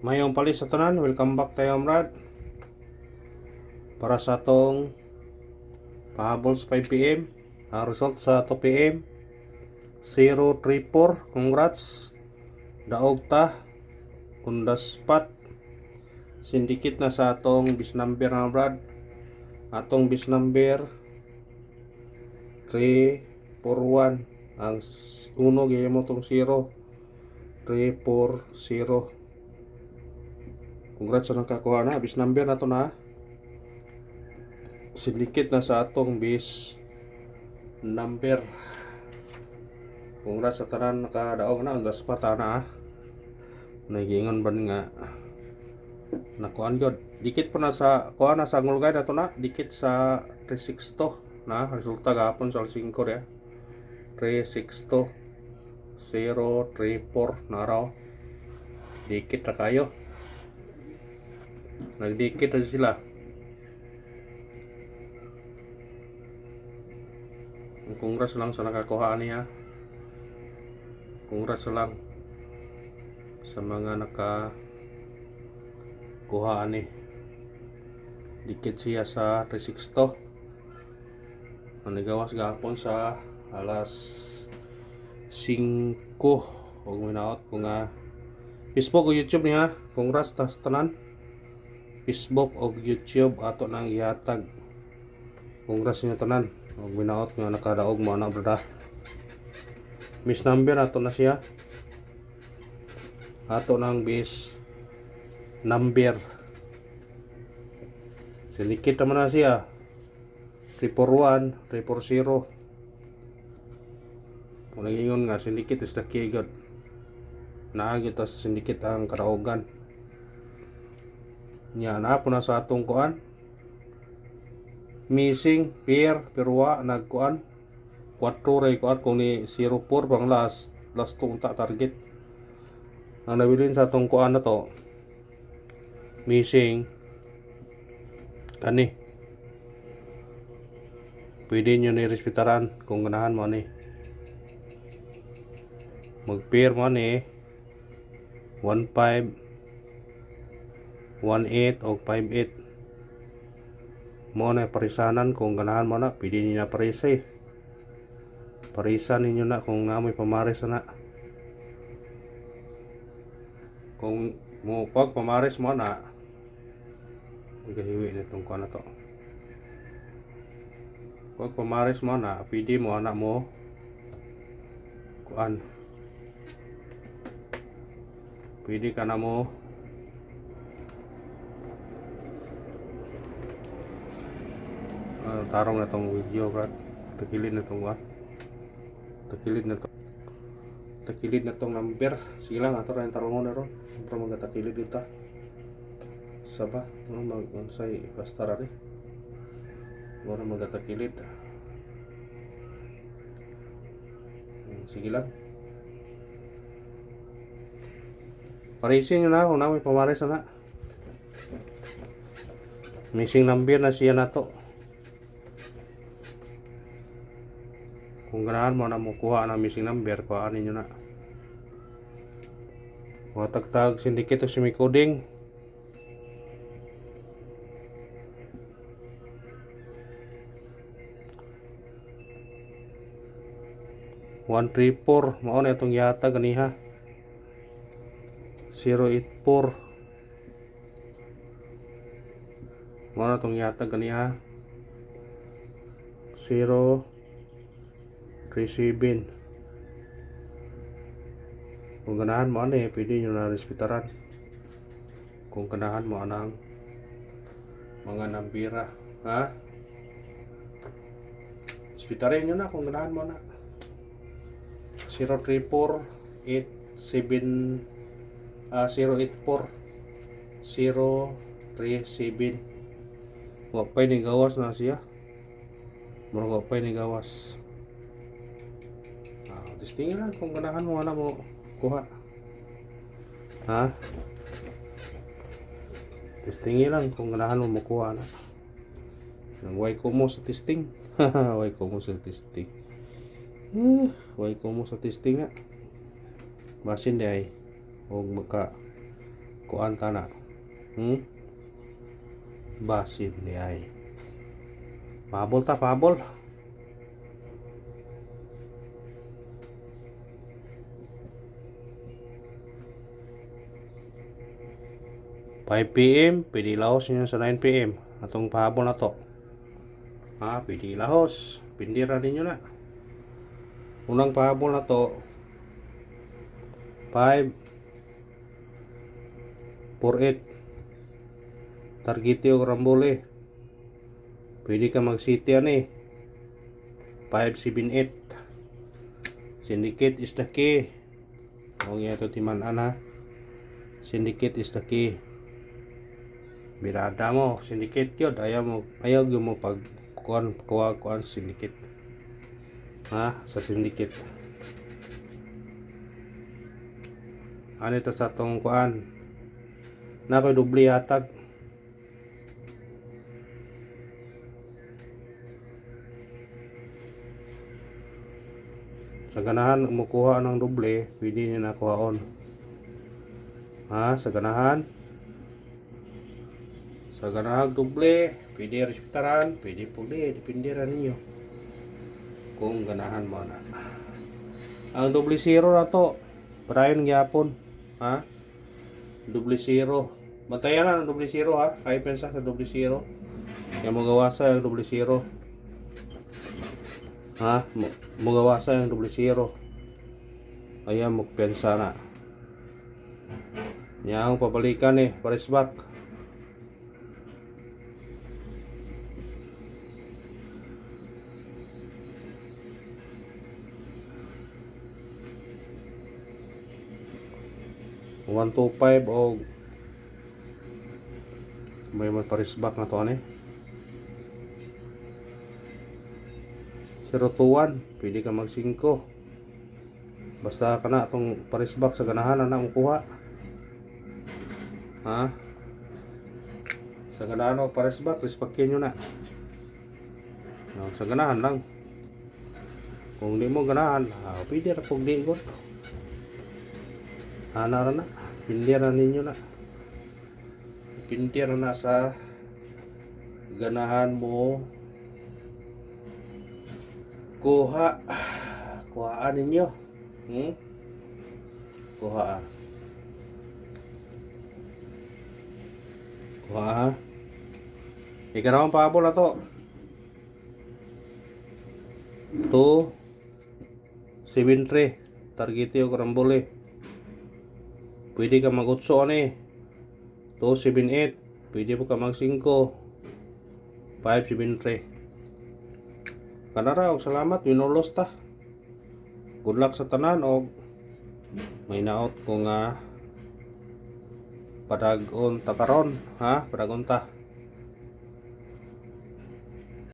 Mayong palis sa tanan, welcome back tayo Amrad. Para sa atong pahabol sa 5pm, ang result sa 2pm 034. Congrats. Daog ta on the spot. Sindikit na sa atong bis number na Amrad. Atong bis number 341. Ang uno gaya mo tong 0 340. Congrats sa nakakuha na bis number na to na. Sindikit na sa atong bis number. Congrats sa tanan nakadaog na on the spot na. Nagingon ba nga nakuan gyud. Dikit pa na sa kuha na sa ngulgay na to na. Dikit sa 360 na resulta gahapon sa 5 ya. 360 034 na raw. Dikit ra kayo. Nagdikit na sila. Congrats lang sa nakakuha niya. Congrats lang sa mga nakakuha ni. Dikit siya sa 360. Nanigawas gahapon sa alas 5 og minaot ko nga Facebook o YouTube niya. Congrats ta sa tanan. Facebook o YouTube ato nang ihatag. Congrats niyo tanan. Og minaot nga nakadaog mo na brada. Miss number ato na siya. Ato nang bis number. Silikit naman na siya. 341, 340. Kung nag-ingon nga sindikit is the key god. Naagit sa sindikit ang kadaogan. Nya na po na sa atong kuan. Missing pair perwa nagkuan 4 ray kuan kung ni 04 bang last tunta target. Ang nabilin sa atong kuan na to missing kani. Pwede nyo ni respetaran kung ganahan mo ni. Mag-pair mo ni 15 18 o 58 mo na parisanan kung ganahan mo na. Pwede nyo na parisay. Parisan ninyo na kung namoy pamaris na. Kung mo pag pamaris mo na magahiwi nitong kuha na to. Pag pamaris mo na pwede mo anak mo kuan. Pwede ka na mo tarong na tong video brad. Takilid na tong takilid na to. Takilid na tong number. Sige lang ato ra tarongon na ron. Para magatakilid dito. Saba, ano mag-unsay basta ra ri. Wala magatakilid. Sige lang. Parising na kung namin pamaris na. Missing number na siya na to. Kung ganahan mo na mukuha ng missing number, kuhaan ninyo na. Matagtag sindikit o semi-coding. One three four mao na itong yata ganiha. 084 mao na itong yata ganiha. 037. Kung ganahan mo ano pwede nyo na respetaran. Kung ganahan mo anang mga nambira, ha? Respetarin nyo na kung ganahan mo na. 034 87 084 037. Wapay ni gawas na siya. Murag wapay ni gawas. Testingin lang kung ganahan mo na mo kuha. Ha? Testingin lang kung ganahan mo makuha na. Way ko mo sa testing. Way ko mo sa testing. Way ko mo sa testing nga. Basin di ay. Huwag maka kuan ta na. Basin ni ay. Pabol ta, pabol. PM, pwede lahos niyo sa 9 PM. Atong pahabol na to. Pwede lahos. Pindira ninyo na. Unang pahabol na to. 5-4-8. Targetio Rambole. Pwede ka mag-city ani. 5-7-8. Syndicate is the key. Huwag nga ito timan-an ha. Syndicate is the key. Birada mo, syndicate yun. Ayaw mo pag kuha syndicate. Sa syndicate. Ano ito sa tong kuan? Nakoy dubli hatag. Sa ganahan mukuha ng doble, pwede niyo na kuhaon. Sa ganahan. Sa ganahan doble, pwede respetaran, pwede puli, depende ra ninyo. Kung ganahan mo na. Ang doble zero na to, parayon gyapon. Doble zero. Bantayan na ng doble zero ha. Kaya pensa sa doble zero. Kaya magawasa yung doble zero. Magawasa yung doble zero. Kaya magpensa na. Yang pabalikan pares back. One, 2, 5 o may pares back na to 0-1, pwede ka mag 5. Basta ka na itong pares back sa ganahan na makuha. Sa ganahan o pares back, respakin nyo na. Sa ganahan lang. Kung di mo ganahan, pwede na pag di ko. Ana na, pindira ninyo na. Pindira na sa ganahan mo. Kuhaan ninyo. Kuha. Ikaw ang pahabol na to. 2-7-3. Targetio Rambole. Pwede ka mag-utso 2-7-8. Pwede po ka mag-5. 5-7-3. Kanara, salamat. Winulos ta. Good luck sa tanan. May naot kung padagon ta karon. Padagon ta.